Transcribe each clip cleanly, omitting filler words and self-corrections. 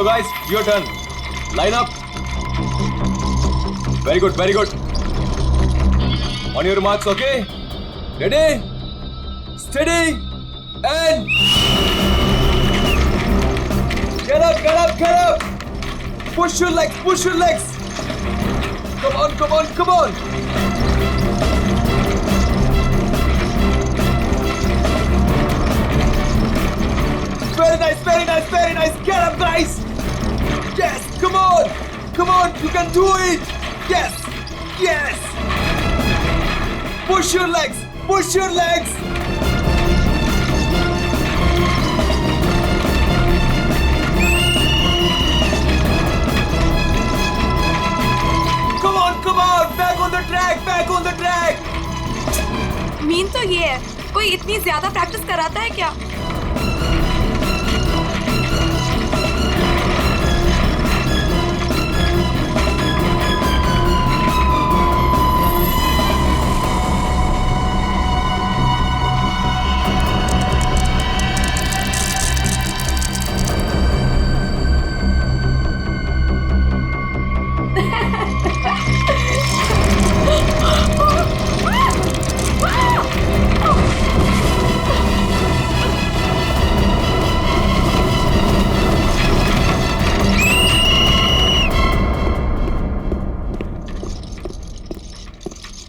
चलो guys, your turn. Line up. Very good, very good. On your marks, okay? Ready, steady and get up, get up, get up. Push your legs, push your legs. Come on, come on, come on. Very nice, very nice, very nice. Get up, guys. Yes, come on. Come on, you can do it. Yes, yes. Push your legs, push your legs. Come on, back on the track, back on the track. Mean तो ये है, कोई इतनी ज्यादा practice कराता है क्या?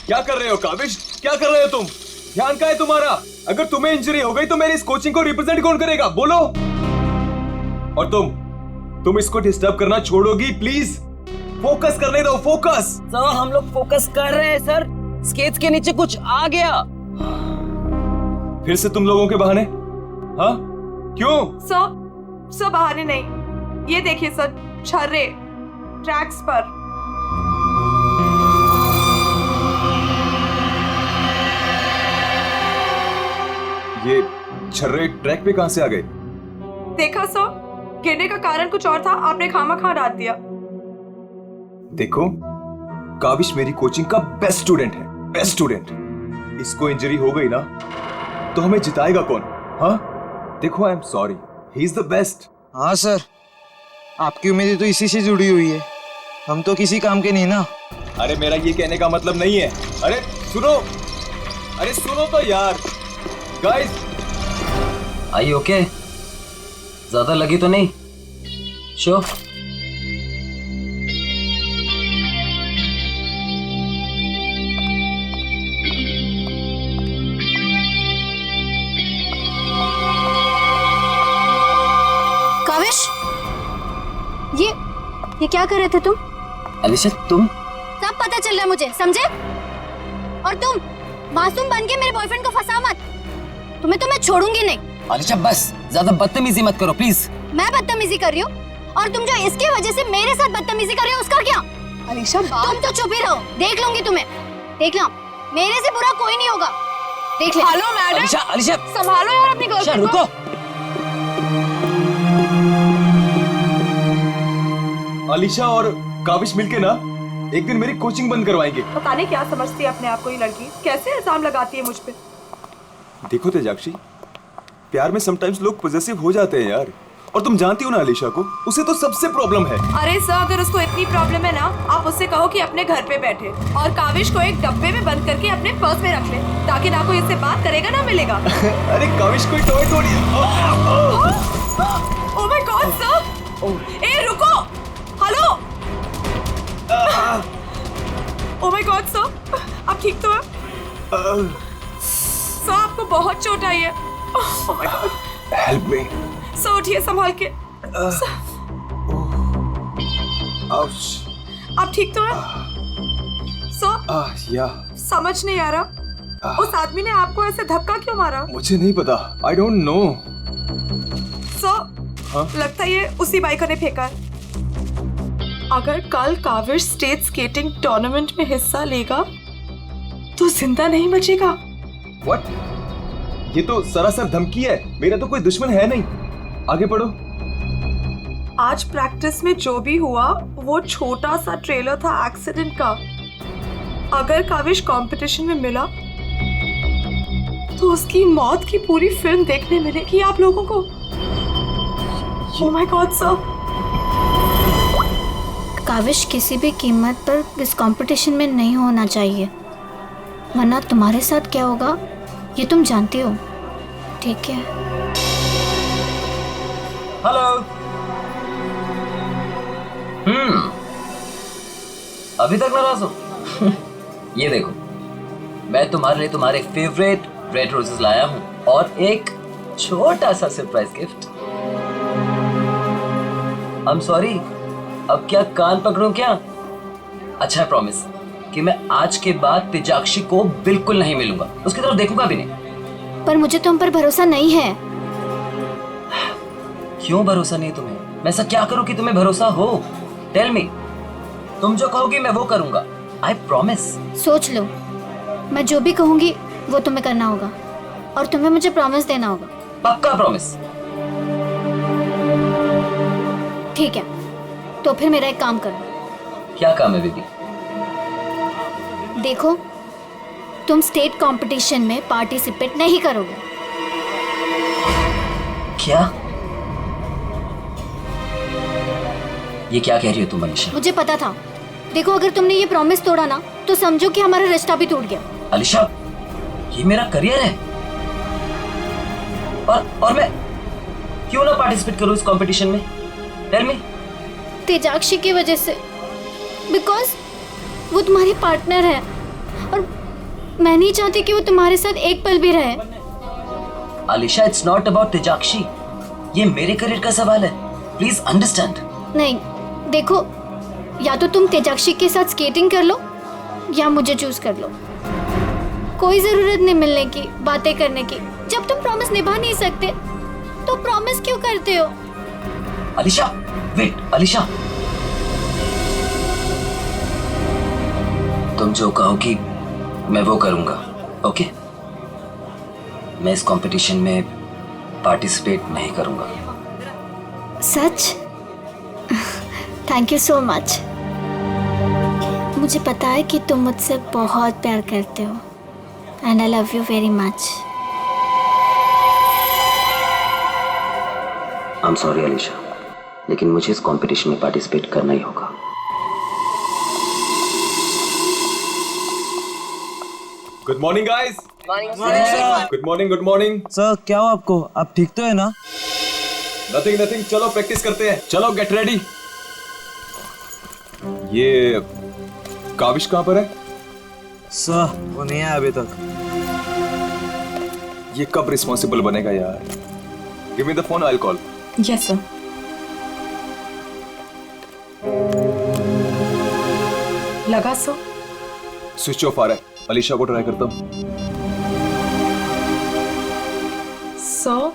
क्या कर रहे हो काविश? क्या कर रहे हो तुम? ध्यान कहाँ है तुम्हारा? अगर तुम्हें इंजरी हो गई तो मेरी इस कोचिंग को रिप्रेजेंट कौन करेगा? बोलो. और तुम इसको डिस्टर्ब करना छोड़ोगी प्लीज? फोकस करने दो, फोकस. सर हम लोग फोकस कर रहे हैं सर. स्केट्स के नीचे कुछ आ गया. फिर से तुम लोगों के बहाने? हाँ, क्यों? सर बहाने नहीं. ये देखिए सर, छर्रे ट्रैक्स पर. ये छर्रे ट्रैक पे कहां से आ गए? देखा सर, गिरने का कारण कुछ और था, आपने खामखा डाल दिया. देखो, काविश मेरी कोचिंग का बेस्ट स्टूडेंट है, बेस्ट स्टूडेंट. इसको इंजरी हो गई ना तो हमें जिताएगा कौन? हाँ, देखो, I am sorry, he is the best. हाँ सर, आपकी उम्मीदें तो इसी से जुड़ी हुई है. हम तो किसी काम के नहीं ना. अरे मेरा ये कहने का मतलब नहीं है. अरे सुनो तो यार. गाइस, आई ओके? ज्यादा लगी तो नहीं? शो काविश, ये क्या कर रहे थे तुम? अलीशा, तुम? सब पता चल रहा है मुझे, समझे? और तुम मासूम बन के मेरे बॉयफ्रेंड को फंसा मत. तुम्हें तो मैं छोड़ूंगी नहीं. अलीशा बस, ज्यादा बदतमीजी मत करो प्लीज. मैं बदतमीजी कर रही हूँ और तुम जो इसकी वजह से मेरे साथ बदतमीजी कर रही हो उसका क्या? अलीशा, तुम तो चुप ही रहो. देख लूंगी तुम्हें, देख लो. मेरे से बुरा कोई नहीं होगा. देख ले. हेलो मैडम, अलीशा संभालो यार अपनी गर्लफ्रेंड को. रुको. अलीशा और काविश मिलके ना एक दिन मेरी कोचिंग बंद करवाएंगे. पता नहीं क्या समझती है अपने आप को ये लड़की, कैसे इल्जाम लगाती है मुझ पे. देखो तेजाक्षी, प्यार में समटाइम्स लोग पॉजेसिव हो जाते हैं यार. और तुम जानती हो ना अलीशा को, उसे तो सबसे प्रॉब्लम है. अरे सर, अगर उसको इतनी प्रॉब्लम है ना, आप उससे कहो कि अपने घर पे बैठे और काविश को एक डब्बे में बंद करके अपने पर्स में रख ले, ताकि ना कोई इससे बात करेगा ना मिलेगा. अरे काविश कोई टॉय थोड़ी है. Oh my god sir. ए रुको. Hello. Oh my god sir, आप ठीक तो हैं? सर आपको बहुत चोट आई है. Oh my God. Help me. Sir उठिए संभाल के. आप ठीक तो हैं? सर या समझ नहीं आ रहा, उस आदमी ने आपको ऐसे धक्का क्यों मारा? मुझे नहीं पता, आई डोंट नो. सर लगता है ये उसी बाइकर ने फेंका है. अगर कल काविश स्टेट स्केटिंग टूर्नामेंट में हिस्सा लेगा तो जिंदा नहीं बचेगा. व्हाट? ये तो सरासर धमकी है. मेरा तो कोई दुश्मन है नहीं. आगे पढ़ो. आज प्रैक्टिस में जो भी हुआ वो छोटा सा ट्रेलर था एक्सीडेंट का. अगर काविश कंपटीशन में मिला तो उसकी मौत की पूरी फिल्म देखने मिलेगी आप लोगों को. Oh my god sir. काविश किसी भी कीमत पर इस कंपटीशन में नहीं होना चाहिए, वरना तुम्हारे साथ क्या होगा ये तुम जानती हो, ठीक है? हेलो। अभी तक नाराज हो? ये देखो, मैं तुम्हारे लिए तुम्हारे फेवरेट रेड रोजेस लाया हूँ और एक छोटा सा surprise gift. I am sorry, अब क्या कान पकड़ूं क्या? अच्छा, प्रॉमिस कि मैं आज के बाद तेजाक्षी को बिल्कुल नहीं मिलूंगा, उसकी तरफ देखूंगा भी नहीं। पर मुझे तुम पर भरोसा नहीं है। क्यों भरोसा नहीं तुम्हें? मैं ऐसा क्या करूं कि तुम्हें भरोसा हो? Tell me. तुम जो कहोगी मैं वो करूंगा, आई प्रॉमिस। सोच लो, मैं जो भी कहूंगी वो तुम्हें करना होगा और तुम्हें मुझे प्रॉमिस देना होगा। पक्का प्रॉमिस? ठीक है, तो फिर मेरा एक काम करो। क्या काम है बेबी? देखो, तुम स्टेट कंपटीशन में पार्टिसिपेट नहीं करोगे। क्या? ये क्या कह रही हो तुम अलीशा? मुझे पता था। देखो, अगर तुमने ये प्रॉमिस तोड़ा ना तो समझो कि हमारा रिश्ता भी टूट गया। अलीशा, ये मेरा करियर है और मैं क्यों ना पार्टिसिपेट करूं इस कंपटीशन में? Tell me. तेजाक्षी की वजह से, बिकॉज वो तुम्हारी पार्टनर है और मैं नहीं चाहती कि वो तुम्हारे साथ एक पल भी रहे। अलीशा, इट्स नॉट अबाउट तेजाक्षी, ये मेरे करियर का सवाल है, प्लीज अंडरस्टैंड। नहीं, देखो, या तो तुम तेजाक्षी के साथ स्केटिंग कर लो या मुझे चूज कर लो। कोई जरूरत नहीं मिलने की, बातें करने की। जब तुम प्रॉमिस निभा नहीं सकते तो प्रॉमिस क्यों करते हो? अलीशा, वेट अलीशा, तुम जो कहोगी मैं वो करूंगा, ओके? मैं इस कंपटीशन में पार्टिसिपेट नहीं करूंगा। सच? Thank you so much. मुझे पता है कि तुम मुझसे बहुत प्यार करते हो and I love you very much. I am sorry Alisha, लेकिन मुझे इस कंपटीशन में पार्टिसिपेट करना ही होगा। Good morning guys. Good morning, good morning. Sir क्या हो आपको? आप ठीक तो है ना? नथिंग नथिंग, चलो प्रैक्टिस करते हैं। चलो गेट रेडी। ये काविश कहाँ पर है? सर वो नहीं आया अभी तक। ये कब रिस्पॉन्सिबल बनेगा यार? Give me the phone, I will call. Yes sir. लगा सो? स्विच ऑफ आ रहा है। अलीशा को ट्राई करता हूँ। सो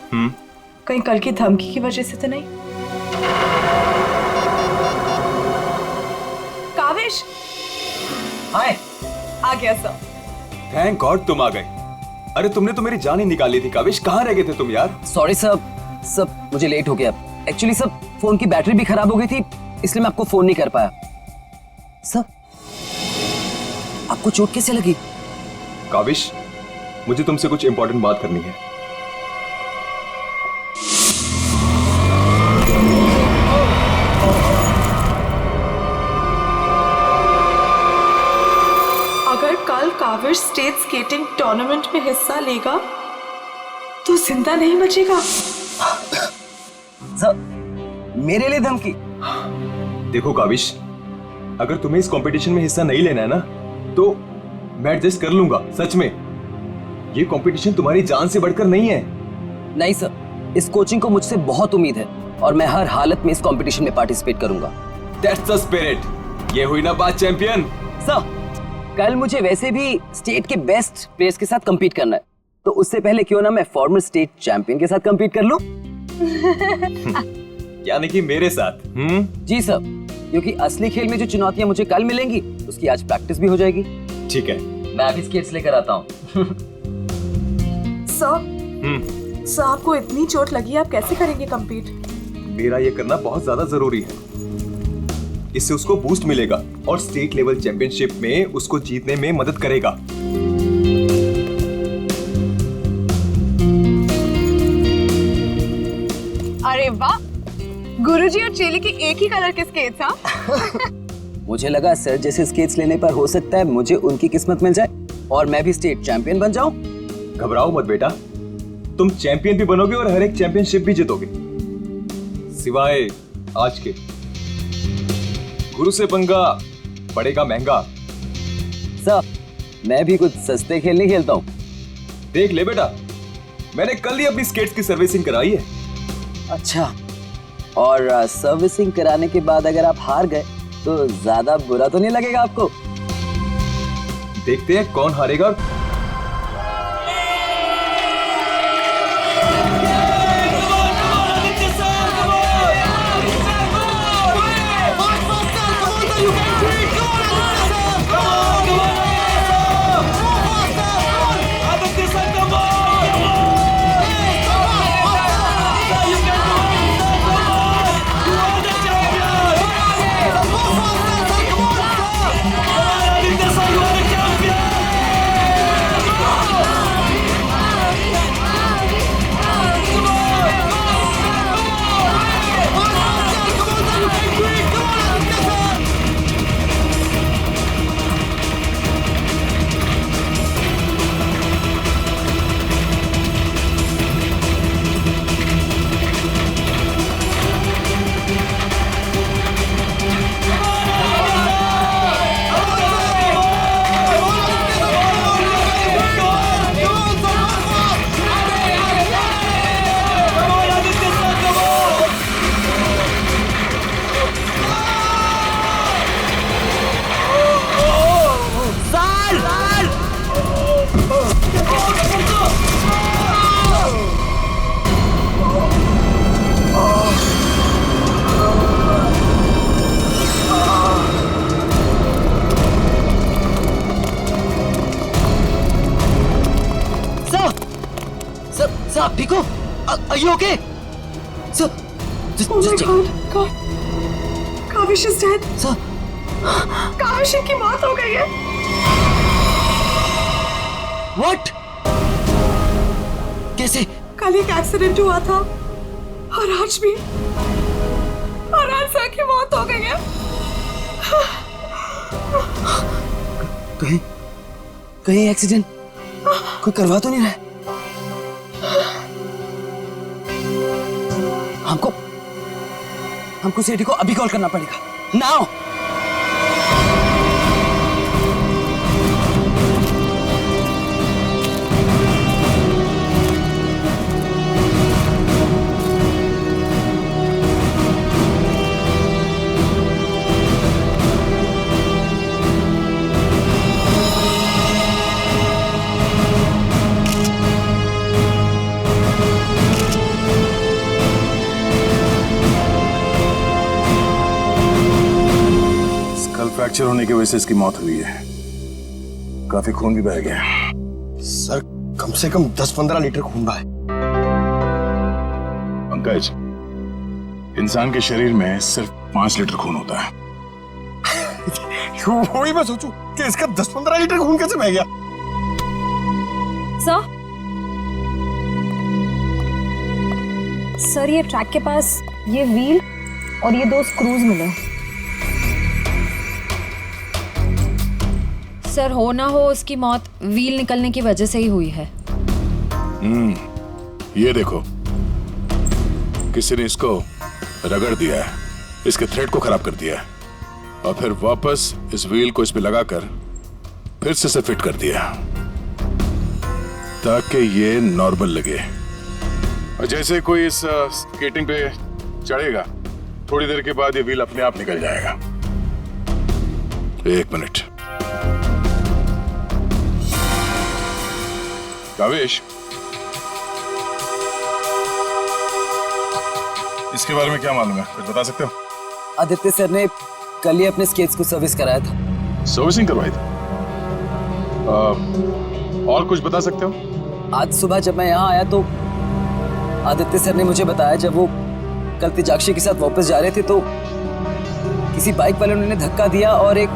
कहीं कल की धमकी की वजह से तो नहीं? काविश हाय। आ गया सर। थैंक गॉड तुम आ गए। अरे तुमने तो मेरी जान ही निकाली थी काविश, कहाँ रह गए थे तुम यार? सॉरी सब मुझे लेट हो गया। एक्चुअली सब फोन की बैटरी भी खराब हो गई थी, इसलिए मैं आपको फोन नहीं कर पाया। सब आपको चोट कैसे लगी? काविश, मुझे तुमसे कुछ इंपॉर्टेंट बात करनी है। अगर कल काविश स्टेट स्केटिंग टूर्नामेंट में हिस्सा लेगा तो जिंदा नहीं बचेगा। सब मेरे लिए धमकी? देखो काविश, अगर तुम्हें इस कंपटीशन में हिस्सा नहीं लेना है ना तो मैं एडजस्ट कर लूंगा। सच में ये कंपटीशन तुम्हारी जान से बढ़कर नहीं है। नहीं सर, इस कोचिंग को मुझसे बहुत उम्मीद है और मैं हर हालत में इस कंपटीशन में पार्टिसिपेट करूंगा। That's the spirit. ये हुई ना बात चैंपियन। सर, कल मुझे वैसे भी स्टेट के बेस्ट प्लेयर्स के साथ compete करना है, तो उससे पहले क्यों ना मैं फॉर्मर स्टेट चैंपियन के साथ compete कर लूं? यानी कि मेरे साथ? जी सर, क्योंकि असली खेल में जो चुनौतियां मुझे कल मिलेंगी उसकी आज प्रैक्टिस भी हो जाएगी। ठीक है, मैं अभी स्केट्स लेकर आता हूँ। सर आपको इतनी चोट लगी, आप कैसे करेंगे compete? मेरा ये करना बहुत ज्यादा जरूरी है। इससे उसको बूस्ट मिलेगा और स्टेट लेवल चैंपियनशिप में उसको जीतने में मदद करेगा। अरे वाह, गुरुजी और चेली के एक ही कलर के स्केट्स। हाँ मुझे लगा सर जैसे स्केट्स लेने पर हो सकता है मुझे उनकी किस्मत मिल जाए और मैं भी स्टेट चैंपियन बन जाऊं। घबराओ मत बेटा, तुम चैंपियन भी बनोगे और हर एक चैंपियनशिप भी जीतोगे, सिवाय आज के। गुरु से पंगा पड़ेगा महंगा। सर मैं भी कुछ सस्ते खेल नहीं खेलता हूँ। देख ले बेटा, मैंने कल ही अपनी स्केट्स की सर्विसिंग कराई है। अच्छा, और सर्विसिंग कराने के बाद अगर आप हार गए तो ज्यादा बुरा तो नहीं लगेगा आपको? देखते हैं कौन हारेगा। सर आप ठीक हो? Are you okay? Sir, just Oh my check. God. Kaavish is dead. Sir, Kaavish की मौत हो गई है। what? कैसे? कल एक एक्सीडेंट हुआ था और आज भी, और आज सर की मौत हो गई है। कहीं एक्सीडेंट कोई करवा तो नहीं रहा है? हमको सेठी को अभी कॉल करना पड़ेगा। नाउ। फ्रैक्चर होने की वजह से इसकी मौत हुई है। काफी खून भी बह गया। सर कम से कम 10-15 लीटर खून बहा है। पंकज, इंसान के शरीर में सिर्फ 5 लीटर खून होता है। वही मैं सोचूं कि इसका 10-15 लीटर खून कैसे बह गया। सर ये ट्रैक के पास ये व्हील और ये 2 स्क्रूज मिले। सर हो ना हो उसकी मौत व्हील निकलने की वजह से ही हुई है। ये देखो, किसी ने इसको रगड़ दिया है, इसके थ्रेड को खराब कर दिया है और फिर वापस इस व्हील को इस पे लगाकर फिर से इसे फिट कर दिया ताकि ये नॉर्मल लगे। और जैसे कोई इस स्केटिंग पे चढ़ेगा, थोड़ी देर के बाद ये व्हील अपने आप निकल जाएगा। 1 मिनट। कावेश, इसके बारे में क्या मालूम है? कुछ बता सकते हो? आदित्य सर ने कल ही अपने स्केट्स को सर्विस कराया था। सर्विसिंग करवाई थी? और कुछ बता सकते हो? आज सुबह जब मैं यहाँ आया तो आदित्य सर ने मुझे बताया जब वो कल तेजाक्षी के साथ वापस जा रहे थे तो किसी बाइक वाले ने उन्हें धक्का दिया और एक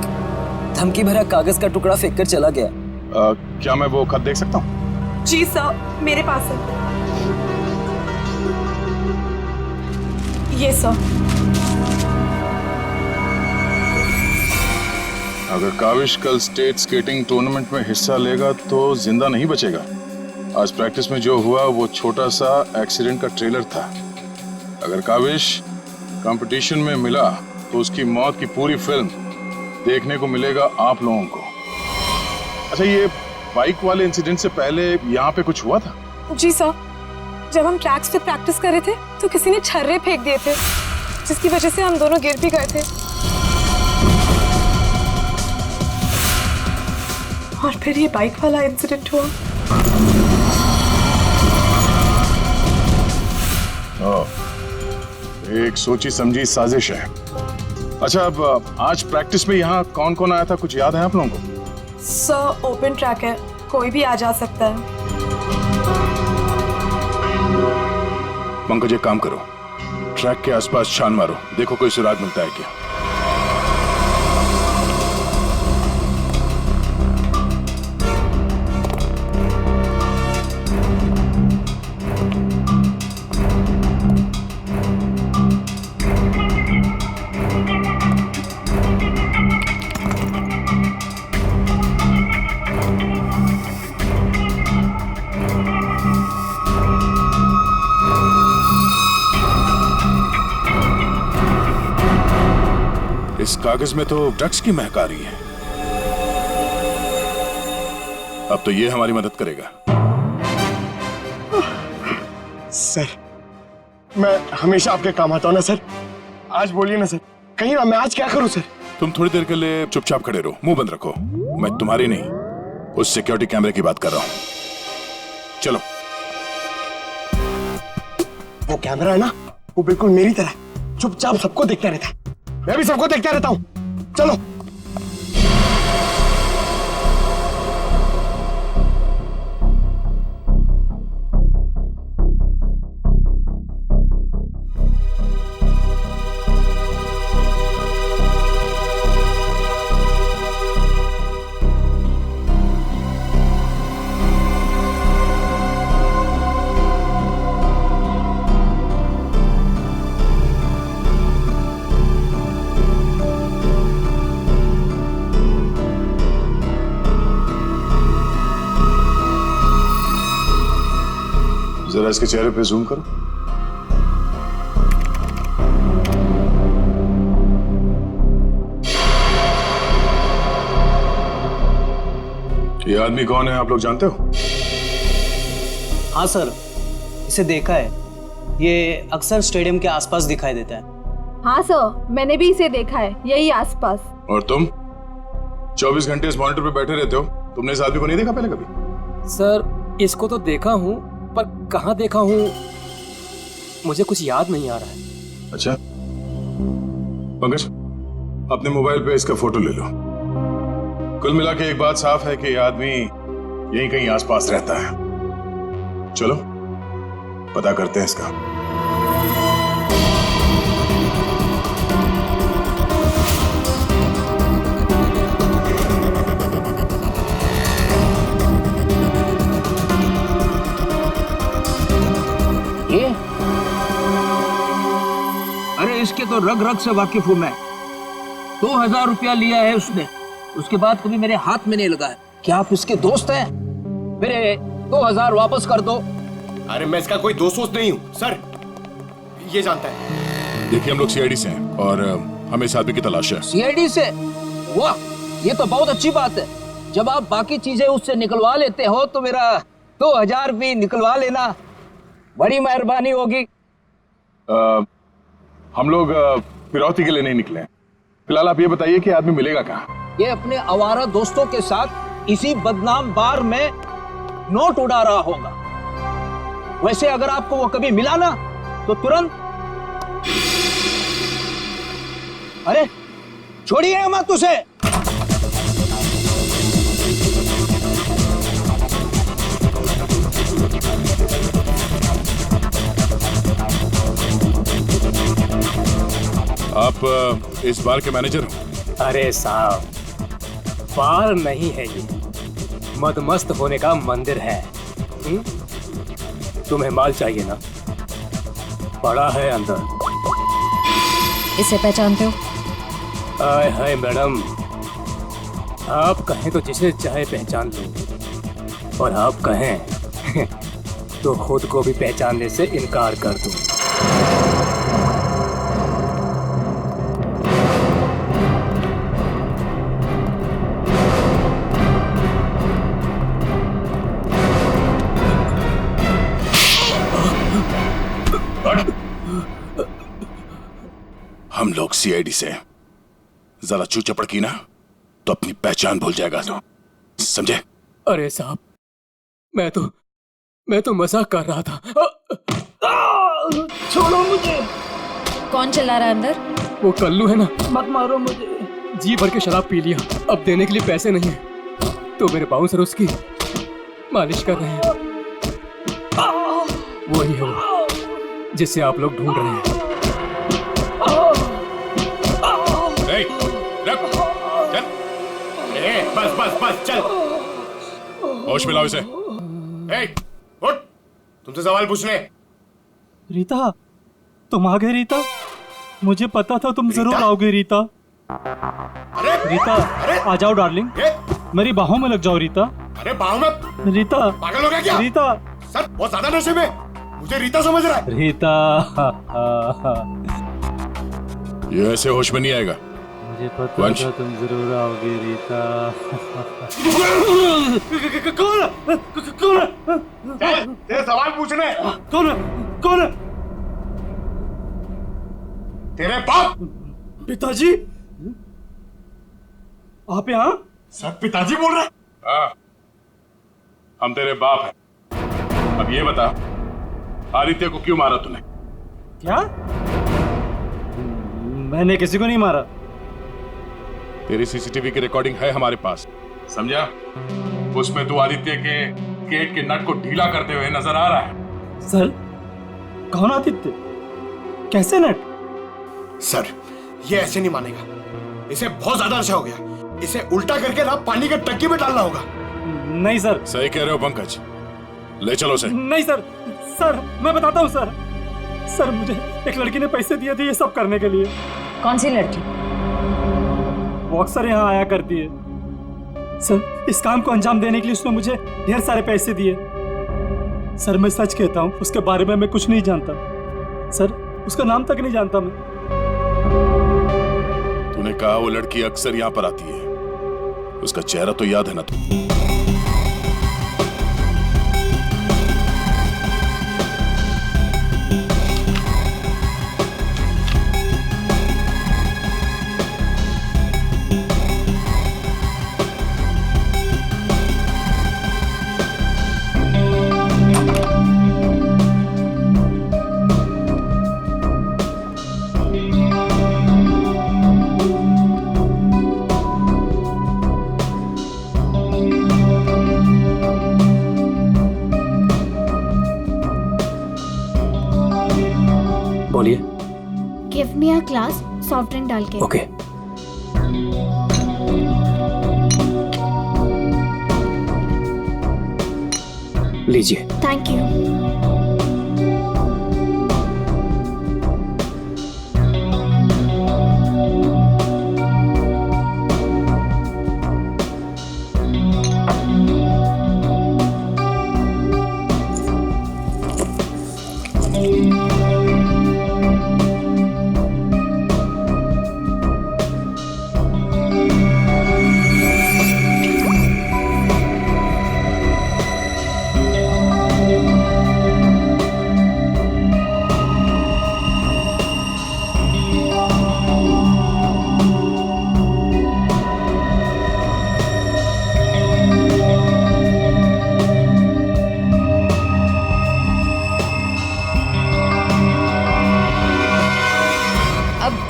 धमकी भरा कागज का टुकड़ा फेंक कर चला गया। क्या मैं वो खत देख सकता हूँ? जी सर, मेरे पास है। ये सर। अगर काविश कल स्टेट स्केटिंग टूर्नामेंट में हिस्सा लेगा तो जिंदा नहीं बचेगा। आज प्रैक्टिस में जो हुआ वो छोटा सा एक्सीडेंट का ट्रेलर था। अगर काविश कंपटीशन में मिला तो उसकी मौत की पूरी फिल्म देखने को मिलेगा आप लोगों को। अच्छा, ये बाइक वाले इंसिडेंट से पहले यहाँ पे कुछ हुआ था? जी सर, जब हम ट्रैक्स पे प्रैक्टिस कर रहे थे तो किसी ने छर्रे फेंक दिए थे, जिसकी वजह से हम दोनों गिर भी गए थे। और फिर ये बाइक वाला इंसिडेंट हुआ। एक सोची समझी साजिश है। अच्छा, अब आज प्रैक्टिस में यहाँ कौन कौन आया था, कुछ याद है आप लोगों को? सर ओपन ट्रैक है, कोई भी आ जा सकता है। पंकज, एक काम करो, ट्रैक के आसपास छान मारो, देखो कोई सुराग मिलता है क्या। इस कागज में तो ड्रग्स की महक आ रही है। अब तो ये हमारी मदद करेगा। सर, मैं हमेशा आपके काम आता हूं ना सर। आज बोलिए ना सर, कहीं ना मैं आज क्या करूं सर? तुम थोड़ी देर के लिए चुपचाप खड़े रहो, मुंह बंद रखो। मैं तुम्हारी नहीं, उस सिक्योरिटी कैमरे की बात कर रहा हूं। चलो। वो कैमरा है ना, वो बिल्कुल मेरी तरह चुपचाप सबको देखता रहता है। मैं भी सबको देखता रहता हूं। चलो। जरा इसके चेहरे पे जूम करो। ये आदमी कौन है, आप लोग जानते हो? हाँ सर, इसे देखा है। ये अक्सर स्टेडियम के आसपास दिखाई देता है। हाँ सर, मैंने भी इसे देखा है, यही आसपास। और तुम 24 घंटे इस मॉनिटर पे बैठे रहते हो, तुमने इस आदमी को नहीं देखा पहले कभी? सर, इसको तो देखा हूँ, पर कहाँ देखा हूँ मुझे कुछ याद नहीं आ रहा है। अच्छा पंकज, अपने मोबाइल पे इसका फोटो ले लो। कुल मिला के एक बात साफ है कि ये आदमी यहीं कहीं आसपास रहता है। चलो पता करते हैं इसका। ये अरे इसके तो रग रग से वाकिफ हूं मैं। 2000 रुपया लिया है उसने, उसके बाद कभी मेरे हाथ में नहीं लगा है। क्या आप इसके दोस्त हैं? मेरे 2000 वापस कर दो। अरे मैं इसका कोई दोस्त वोस्त नहीं हूँ सर, ये जानता है। देखिए हम लोग सीआईडी से हैं और हमें इस आदमी की तलाश है। सीआईडी से? वाह, ये तो बहुत अच्छी बात है। जब आप बाकी चीजें उससे निकलवा लेते हो तो मेरा 2000 भी निकलवा लेना, बड़ी मेहरबानी होगी। हम लोग फिरौती के लिए नहीं निकले हैं। फिलहाल आप ये बताइए कि आदमी मिलेगा कहाँ? ये अपने आवारा दोस्तों के साथ इसी बदनाम बार में नोट उड़ा रहा होगा। वैसे अगर आपको वो कभी मिला ना तो तुरंत, अरे छोड़िए मत उसे। आप इस बार के मैनेजर हो? अरे साहब, बार नहीं है ये, मदमस्त होने का मंदिर है। तुम्हें माल चाहिए ना, बड़ा है अंदर। इसे पहचानते हो? हाय हाय मैडम, आप कहें तो जिसे चाहे पहचान दो, और आप कहें तो खुद को भी पहचानने से इनकार कर दूं। हम लोग सीआईडी से जरा चू चपड़ की ना तो अपनी पहचान भूल जाएगा तो, समझे? अरे साहब, मैं तो मजाक कर रहा था। छोड़ो मुझे। कौन चला रहा है अंदर? वो कल्लू है ना, मत मारो मुझे। जी भर के शराब पी लिया, अब देने के लिए पैसे नहीं है, तो मेरे बाउंसर उसकी मालिश कर रहे हैं। वही है वो जिसे आप लोग ढूंढ रहे हैं। चल, बस चल। होश में लाओ इसे। उठ, तुमसे सवाल पूछने। रीता, तुम आ गए रीता? मुझे पता था तुम जरूर आओगे रीता। अरे रीता, आ जाओ डार्लिंग, मेरी बाहों में लग जाओ रीता। अरे बाहों में? रीता, पागल हो गया क्या? रीता सर बहुत ज्यादा नशे में, मुझे रीता समझ रहा है। रीता, ये ऐसे होश में नहीं आएगा। मुझे पता था तुम जरूर आओगे रीता। कौन? तेरे सवाल पूछने। कौन? तेरे बाप। पिताजी, आप यहाँ? सर पिताजी बोल रहे? हाँ, हम तेरे बाप हैं। अब ये बता, आदित्य को क्यों मारा तूने? क्या? मैंने किसी को नहीं मारा। तेरी सीसीटीवी की रिकॉर्डिंग है हमारे पास, समझा? उसमें तू आदित्य के गेट के नट को ढीला करते हुए नजर आ रहा है। सर, कौन आदित्य? कैसे नट? सर, ये ऐसे नहीं मानेगा, इसे बहुत ज्यादा नशा हो गया, इसे उल्टा करके ना पानी के टंकी में डालना होगा। नहीं सर। सही कह रहे हो पंकज, ले चलो उसे। नहीं सर, सर मैं बताता हूँ सर। सर, मुझे एक लड़की ने पैसे दिए थे ये सब करने के लिए। कौन सी लड़की? वो अक्सर यहाँ आया करती है सर। इस काम को अंजाम देने के लिए उसने मुझे ढेर सारे पैसे दिए। सर, मैं सच कहता हूँ, उसके बारे में मैं कुछ नहीं जानता सर, उसका नाम तक नहीं जानता मैं। तूने कहा वो लड़की अक्सर यहाँ पर आती है, उसका चेहरा तो याद है ना तू? बोलिए। Give me a glass soft drink डाल के। ओके। लीजिए। Thank you.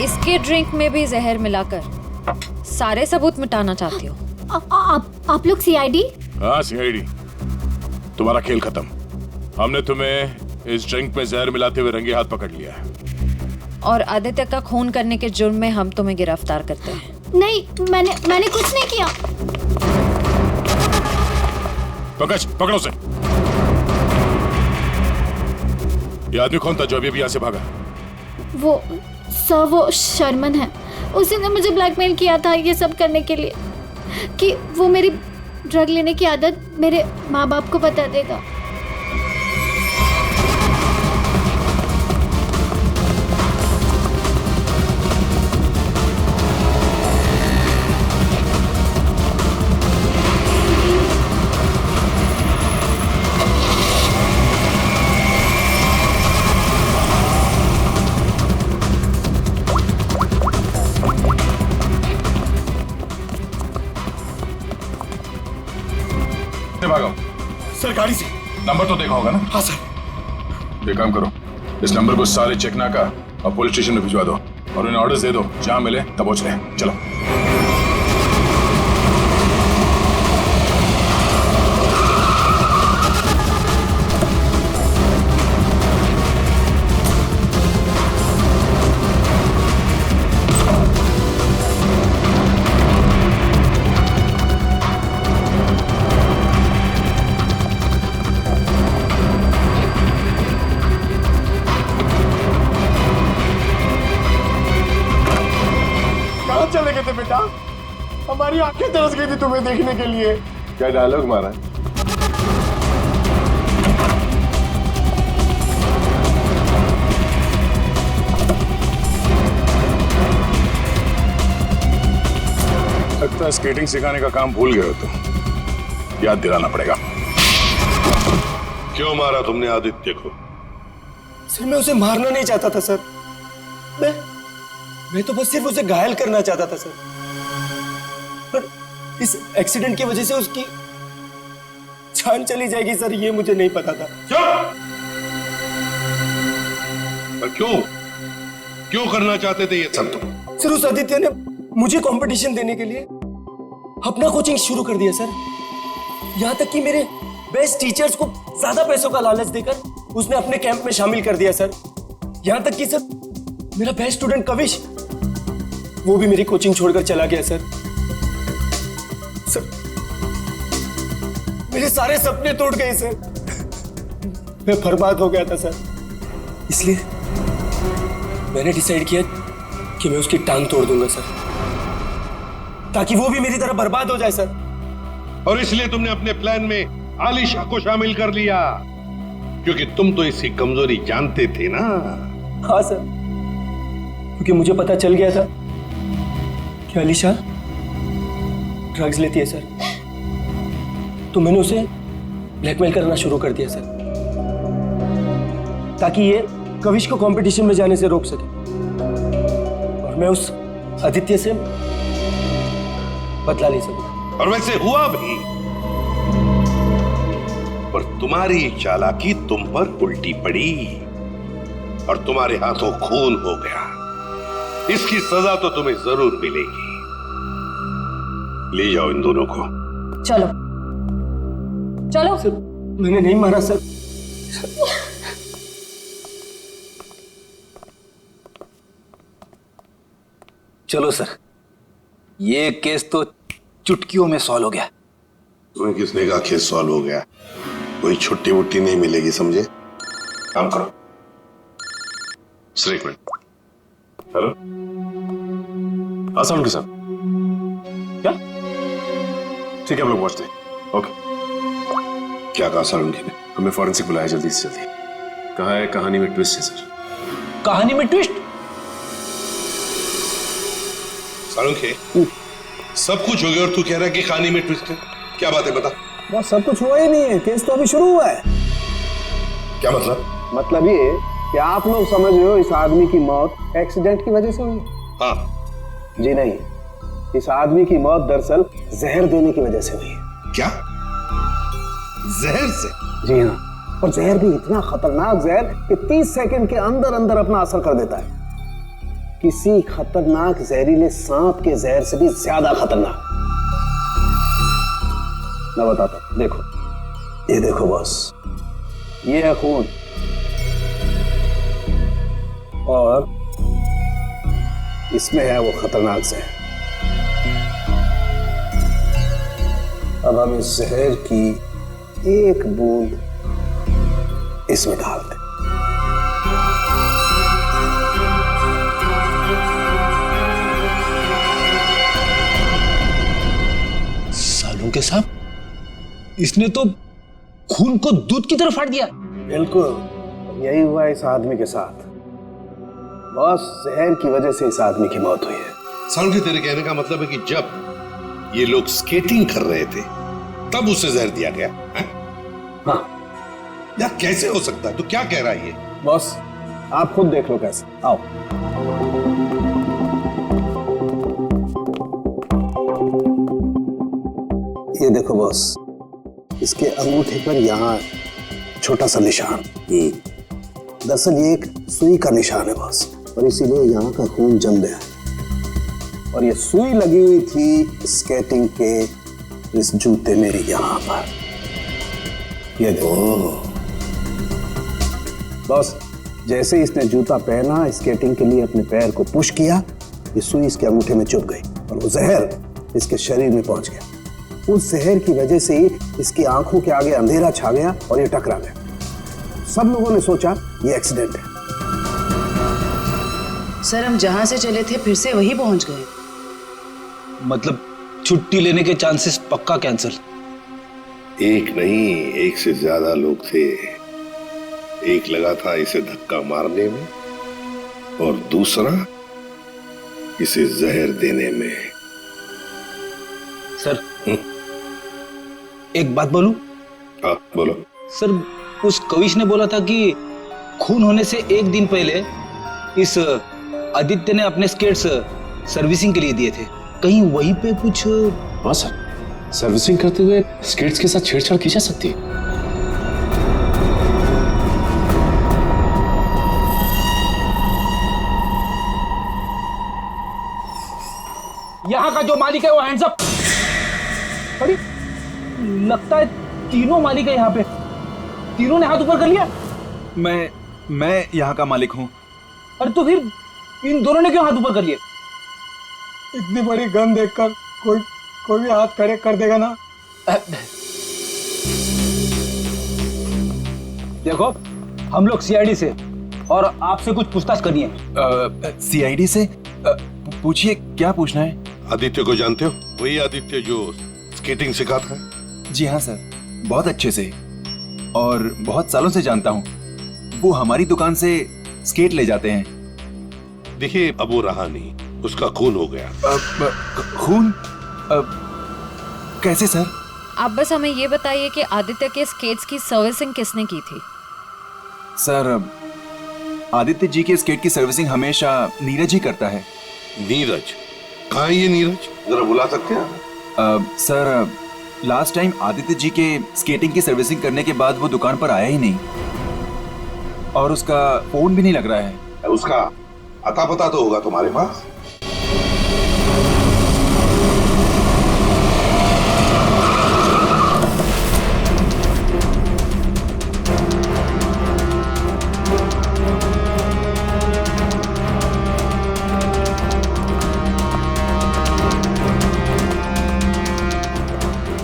इसके ड्रिंक में भी जहर मिलाकर सारे सबूत मिटाना चाहती हो? आप लोग सीआईडी? हाँ सीआईडी। तुम्हारा खेल खत्म। हमने तुम्हें इस ड्रिंक में जहर मिलाते हुए रंगे हाथ पकड़ लिया है। और आदित्य का खून करने के जुर्म में हम तुम्हें गिरफ्तार करते हैं। नहीं, मैंने कुछ नहीं किया। पंकज, पकड़ो उसे। ये आदमी कौन था जो अभी यहाँ से भागा? वो शर्मन है, उसी ने मुझे ब्लैकमेल किया था ये सब करने के लिए। कि वो मेरी ड्रग लेने की आदत मेरे माँ बाप को बता देगा। भागो सर गाड़ी से। नंबर तो देखा होगा ना? हाँ सर। ये काम करो, इस नंबर को सारे चेकना का और पुलिस स्टेशन में भिजवा दो और उन्हें ऑर्डर्स दे दो, जहां मिले तब पहुंच रहे। चलो। चले गए थे बेटा, हमारी आंखें तरस गई थी तुम्हें देखने के लिए। क्या डायलॉग मारा है? लगता है स्केटिंग सिखाने का काम भूल गए हो तुम, याद दिलाना पड़ेगा। क्यों मारा तुमने आदित्य को? सर मैं उसे मारना नहीं चाहता था सर, मैं तो बस सिर्फ उसे घायल करना चाहता था सर, पर इस एक्सीडेंट की वजह से उसकी जान चली जाएगी सर, ये मुझे नहीं पता था। पर क्यों करना चाहते थे ये सब तुम? सर उस आदित्य ने मुझे कंपटीशन देने के लिए अपना कोचिंग शुरू कर दिया सर, यहां तक कि मेरे बेस्ट टीचर्स को ज्यादा पैसों का लालच देकर उसने अपने कैंप में शामिल कर दिया सर। यहां तक कि सर मेरा बेस्ट स्टूडेंट कविश, वो भी मेरी कोचिंग छोड़कर चला गया सर। मेरे सारे सपने टूट गए सर, मैं बर्बाद हो गया था सर। इसलिए मैंने डिसाइड किया कि मैं उसकी टांग तोड़ दूंगा सर, ताकि वो भी मेरी तरह बर्बाद हो जाए सर। और इसलिए तुमने अपने प्लान में आलिशा को शामिल कर लिया, क्योंकि तुम तो इसकी कमजोरी जानते थे ना। हाँ सर, क्योंकि मुझे पता चल गया था कि आलिशा ड्रग्स लेती है सर, तो मैंने उसे ब्लैकमेल करना शुरू कर दिया सर, ताकि ये कविश को कंपटीशन में जाने से रोक सके और मैं उस आदित्य से बदला ले सकूं। और वैसे हुआ भी, पर तुम्हारी चालाकी तुम पर उल्टी पड़ी और तुम्हारे हाथों खून हो गया। इसकी सजा तो तुम्हें जरूर मिलेगी। ले जाओ इन दोनों को। चलो चलो। सर मैंने नहीं मारा सर। चलो सर, ये केस तो चुटकियों में सॉल्व हो गया। तुम्हें किसने कहा केस सॉल्व हो गया? कोई छुट्टी वुट्टी नहीं मिलेगी, समझे? काम करो। सर एक मिनट। हेलो, आसान के साथ क्या? ठीक है, हम लोग पहुंचते हैं। ओके। क्या कहा सालुंकी ने? हमें फॉरेंसिक बुलाया जल्दी से जल्दी। कहा है कहानी में ट्विस्ट है सर। कहानी में ट्विस्ट? सालुंकी, सब कुछ हो गया और तू कह रहा है कि कहानी में ट्विस्ट है? क्या बात है, बता। बस सब कुछ हुआ ही नहीं है, केस तो अभी शुरू हुआ है। क्या मतलब? मतलब ये कि आप लोग समझ रहे हो इस आदमी की मौत एक्सीडेंट की वजह से हुई। हाँ। जी नहीं, इस आदमी की मौत दरअसल जहर देने की वजह से हुई है। क्या? जहर से? जी हाँ, और जहर भी इतना खतरनाक जहर कि 30 सेकंड के अंदर अंदर अपना असर कर देता है। किसी खतरनाक जहरीले सांप के जहर से भी ज्यादा खतरनाक। मैं बताता हूं, देखो, ये देखो बॉस, ये है खून और इसमें है वो खतरनाक जहर। अब हम इस जहर की एक बूंद इसमें डाल दें। के साहब, इसने तो खून को दूध की तरह फाड़ दिया। बिल्कुल यही हुआ इस आदमी के साथ। बॉस, जहर की वजह से इस आदमी की मौत हुई है। सालुंखे, तेरे कहने का मतलब है कि जब ये लोग स्केटिंग कर रहे थे तब उसे जहर दिया गया है? हाँ। यार कैसे हो सकता है? तो क्या कह रहा है ये? बॉस आप खुद देख लो कैसे। आओ। ये देखो बॉस, इसके अंगूठे पर यहाँ छोटा सा निशान। दरअसल ये एक सुई का निशान है बॉस, और इसीलिए यहाँ का खून जम गया है। और ये सुई लगी हुई थी स्केटिंग के इस जूते में यहाँ पर। ये देखो बॉस, जैसे इसने जूता पहना, स्केटिंग के लिए अपने पैर को पुश किया, ये सुई इसके अंगूठे में चुभ गई और वो जहर इसके शरीर में पहुंच गया। उस जहर की वजह से इसकी आंखों के आगे अंधेरा छा गया और ये टकरा गया। सब लोगों ने सोचा ये एक्सीडेंट है। सर, हम जहां से चले थे फिर से वही पहुंच गए। मतलब छुट्टी लेने के चांसेस पक्का कैंसिल। एक नहीं, एक से ज्यादा लोग थे। एक लगा था इसे धक्का मारने में और दूसरा इसे जहर देने में। सर एक बात बोलूं? हाँ बोलो। सर, उस कविश ने बोला था कि खून होने से एक दिन पहले इस आदित्य ने अपने स्केट्स सर्विसिंग के लिए दिए थे। कहीं वहीं पे कुछ? हाँ सर, सर्विसिंग करते हुए स्केट्स के साथ छेड़छाड़ की जा सकती है। यहाँ का जो मालिक है वो हैंड्स अप। अरे लगता है तीनों मालिक है यहाँ पे। तीनों ने हाथ ऊपर कर लिया। मैं यहाँ का मालिक हूँ। अरे तो फिर इन दोनों ने क्यों हाथ ऊपर कर लिए? इतनी बड़ी गन देखकर कोई भी हाथ खड़े कर देगा ना। देखो, हम लोग सीआईडी से और आपसे कुछ पूछताछ करनी है। सीआईडी से? पूछिए, क्या पूछना है? आदित्य को जानते हो? वही आदित्य जो स्केटिंग सिखाता है? जी हाँ सर, बहुत अच्छे से और बहुत सालों से जानता हूँ। वो हमारी दुकान से स्केट ले जाते हैं। देखिए, अब वो रहा नहीं, उसका खून हो गया। खून? कैसे सर? आप बस हमें ये बताइए कि आदित्य के स्केट्स की सर्विसिंग किसने की थी? सर, आदित्य जी के स्केट की सर्विसिंग हमेशा नीरज ही करता है। नीरज? कहाँ है ये नीरज? जरा बुला सकते हैं? Sir, last time Aditya ji के स्केटिंग की सर्विसिंग करने के बाद वो दुकान पर आया ही नहीं और उसका फोन भी नहीं लग रहा है। उसका अता पता तो होगा तुम्हारे पास?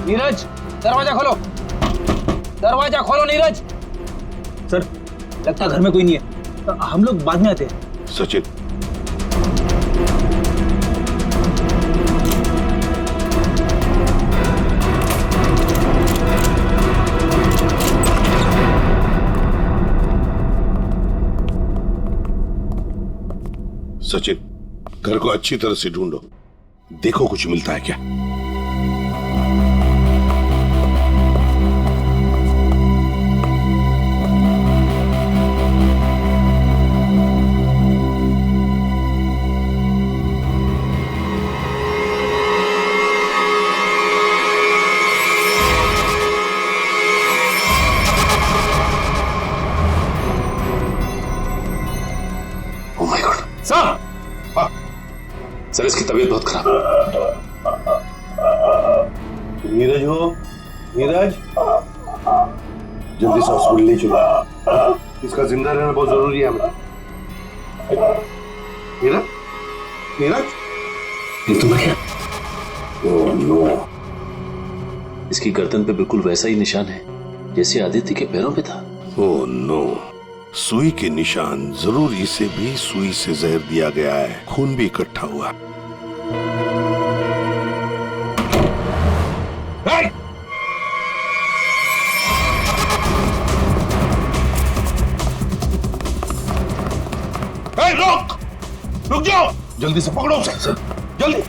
नीरज, दरवाजा खोलो। दरवाजा खोलो नीरज। सर, लगता है घर में कोई नहीं है। हम लोग बाद में आते हैं। सचिन, सचिन, घर को अच्छी तरह से ढूंढो, देखो कुछ मिलता है क्या। सर, इसकी तबीयत बहुत खराब है। नीरज हो? नीरज, जल्दी से हॉस्पिटल ले चलो, इसका जिंदा रहना बहुत जरूरी है हमें। नीरज, नीरज, ये तो क्या? ओह नो, इसकी गर्दन पे बिल्कुल वैसा ही निशान है जैसे आदित्य के पैरों पे था। ओह नो, सुई के निशान। जरूर इसे भी सुई से जहर दिया गया है, खून भी इकट्ठा हुआ। जाओ, जल्दी से पकड़ो उसे, जल्दी।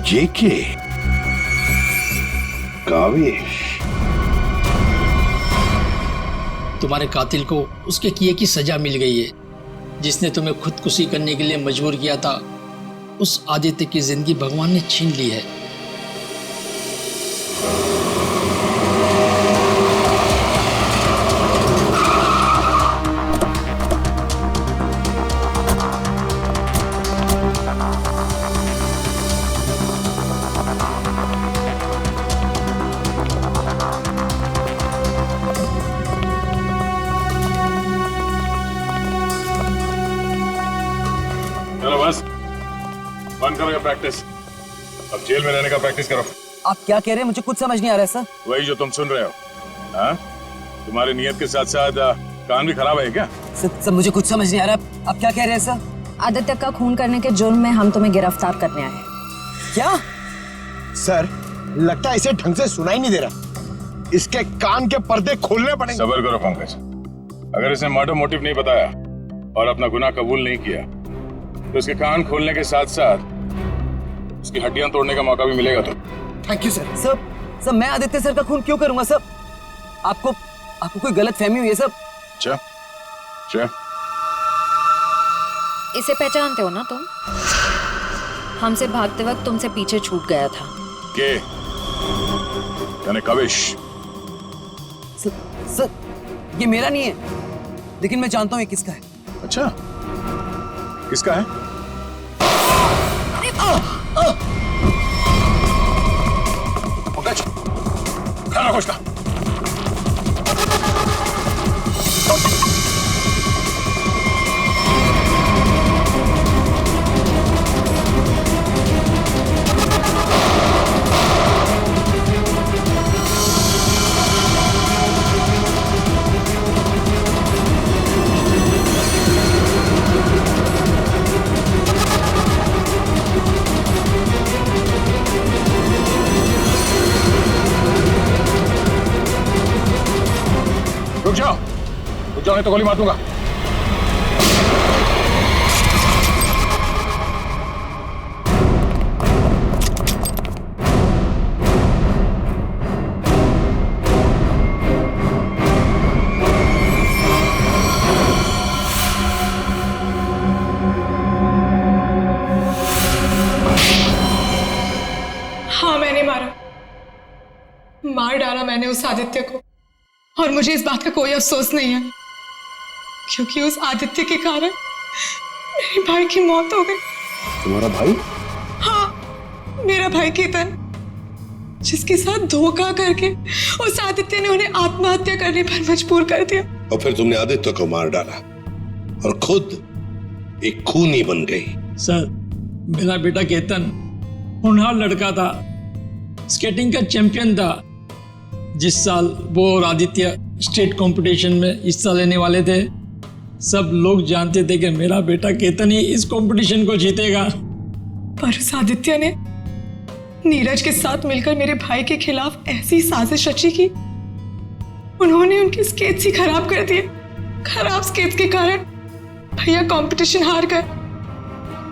जेके कावेश, तुम्हारे कातिल को उसके किए की सजा मिल गई है। जिसने तुम्हें खुदकुशी करने के लिए मजबूर किया था, उस आदित्य की जिंदगी भगवान ने छीन ली है। बंद करो ये प्रैक्टिस, अब जेल में रहने का प्रैक्टिस करो। आप क्या कह रहे हैं? मुझे कुछ समझ नहीं आ रहा है सर। वही जो तुम सुन रहे हो। हाँ, तुम्हारी नियत के साथ साथ कान भी खराब है क्या? सर मुझे कुछ समझ नहीं आ रहा, आप क्या कह रहे हैं सर? आदित्य का खून करने के जुर्म में हम तुम्हें गिरफ्तार करने आए हैं। क्या? सर लगता है इसे ढंग से सुनाई नहीं दे रहा, इसके कान के पर्दे खोलने पड़ेंगे। सब्र करो पंकज, अगर इसने मर्डर मोटिव नहीं बताया और अपना गुनाह कबूल नहीं किया तो इसके कान खोलने के साथ साथ उसकी हड्डियां तोड़ने का मौका भी मिलेगा। तो थैंक यू सर। सर मैं आदित्य सर का खून क्यों करूंगा सर? आपको कोई गलत फहमी हुई है सर? अच्छा, इसे पहचानते हो ना तुम? हमसे भागते वक्त तुमसे पीछे छूट गया था। के यानी कावेश? सर ये मेरा नहीं है, लेकिन मैं जानता हूं ये किसका है। अच्छा, किसका है? पंकज, खाना खोजना। रुक जाओ नहीं तो गोली मार दूंगा। हाँ मैंने मार डाला मैंने उस आदित्य को, और मुझे इस बात का कोई अफसोस नहीं है, क्योंकि उस आदित्य के कारण मेरे भाई की मौत हो गई। तुम्हारा भाई? हाँ, मेरा भाई केतन, जिसके साथ धोखा करके उस आदित्य ने उन्हें आत्महत्या करने पर मजबूर कर दिया। और फिर तुमने आदित्य को मार डाला और खुद एक खूनी बन गई। सर, मेरा बेटा केतन होनहार लड़का था, स्केटिंग का चैंपियन था। जिस साल वो और आदित्य स्टेट कंपटीशन में हिस्सा लेने वाले थे, सब लोग जानते थे कि मेरा बेटा केतन ही इस कंपटीशन को जीतेगा। पर उस आदित्य ने नीरज के साथ मिलकर मेरे भाई के खिलाफ ऐसी साजिश रची की उन्होंने उनके स्केट्स ही खराब कर दिए। खराब स्केट्स के कारण भैया कंपटीशन हार गए।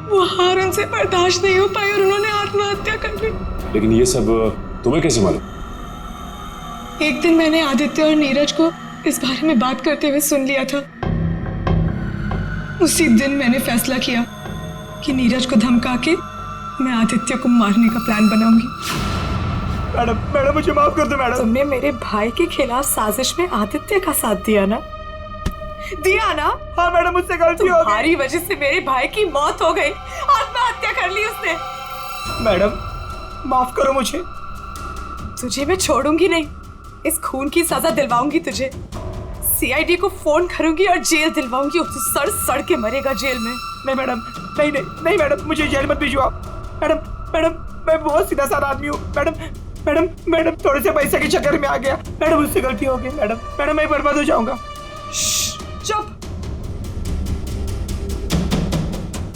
वो हार उनसे बर्दाश्त नहीं हो पाई और उन्होंने आत्महत्या कर ली। लेकिन ये सब तुम्हें कैसे मालूम? एक दिन मैंने आदित्य और नीरज को इस बारे में बात करते हुए सुन लिया था। उसी दिन मैंने फैसला किया कि नीरज को धमका के मैं आदित्य को मारने का प्लान बनाऊंगी। मैडम मुझे माफ कर दो मैडम। तुमने मेरे भाई के खिलाफ साजिश में आदित्य का साथ दिया ना? हाँ मैडम, मुझसे गलती हो गई। तुम्हारी वजह से मेरे भाई की मौत हो गई, आत्महत्या कर ली उसने। मैडम माफ करो मुझे। तुझे मैं छोड़ूंगी नहीं, इस खून की सजा दिलवाऊंगी तुझे। सीआईडी को फोन करूंगी और जेल दिलवाऊंगी, और तू सड़ सड़ के मरेगा जेल में। नहीं मैडम, नहीं मैडम, मुझे जेल मत भिजवाओ। मैडम मैं बहुत सीधा साधा आदमी हूँ। मैडम थोड़े से पैसे के चक्कर में आ गया। मैडम मुझसे गलती हो गई। मैडम मैं बर्बाद हो जाऊंगा। चुप।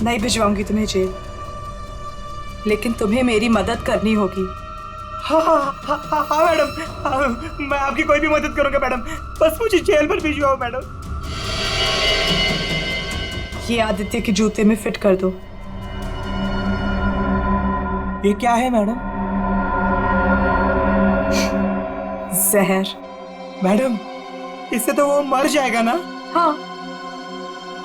नहीं भिजवाऊंगी तुम्हें जेल, लेकिन तुम्हें मेरी मदद करनी होगी। हाँ मैडम, मैं आपकी कोई भी मदद करूंगा मैडम, बस मुझे जेल पर भिजवाओ मैडम। ये आदित्य के जूते में फिट कर दो। ये क्या है मैडम? जहर। मैडम, इससे तो वो मर जाएगा ना? हाँ,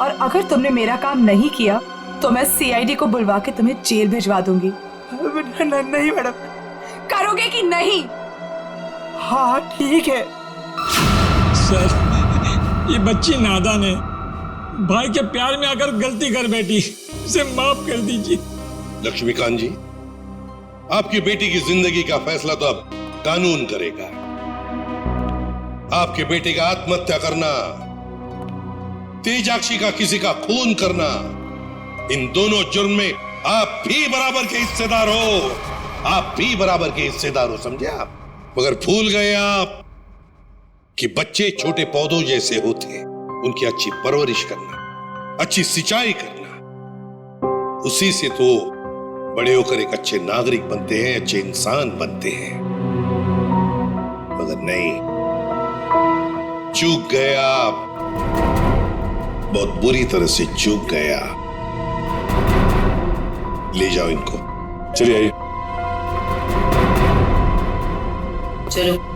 और अगर तुमने मेरा काम नहीं किया तो मैं सीआईडी को बुलवा के तुम्हें जेल भिजवा दूंगी। नहीं मैडम। करोगे कि नहीं? हाँ ठीक है। सर, ये बच्ची नादान है, भाई के प्यार में आकर गलती कर बैठी, उसे माफ कर दीजिए। लक्ष्मीकांत जी, आपकी बेटी की जिंदगी का फैसला तो अब कानून करेगा। आपके बेटे का आत्महत्या करना, तेजाक्षी का किसी का खून करना, इन दोनों जुर्म में आप भी बराबर के हिस्सेदार हो। आप भी बराबर के हिस्सेदार हो, समझे आप? मगर भूल गए आप कि बच्चे छोटे पौधों जैसे होते, उनकी अच्छी परवरिश करना, अच्छी सिंचाई करना, उसी से तो बड़े होकर एक अच्छे नागरिक बनते हैं, अच्छे इंसान बनते हैं। मगर नहीं, चूक गए आप, बहुत बुरी तरह से चूक गया। ले जाओ इनको। चलिए आइए। चलो।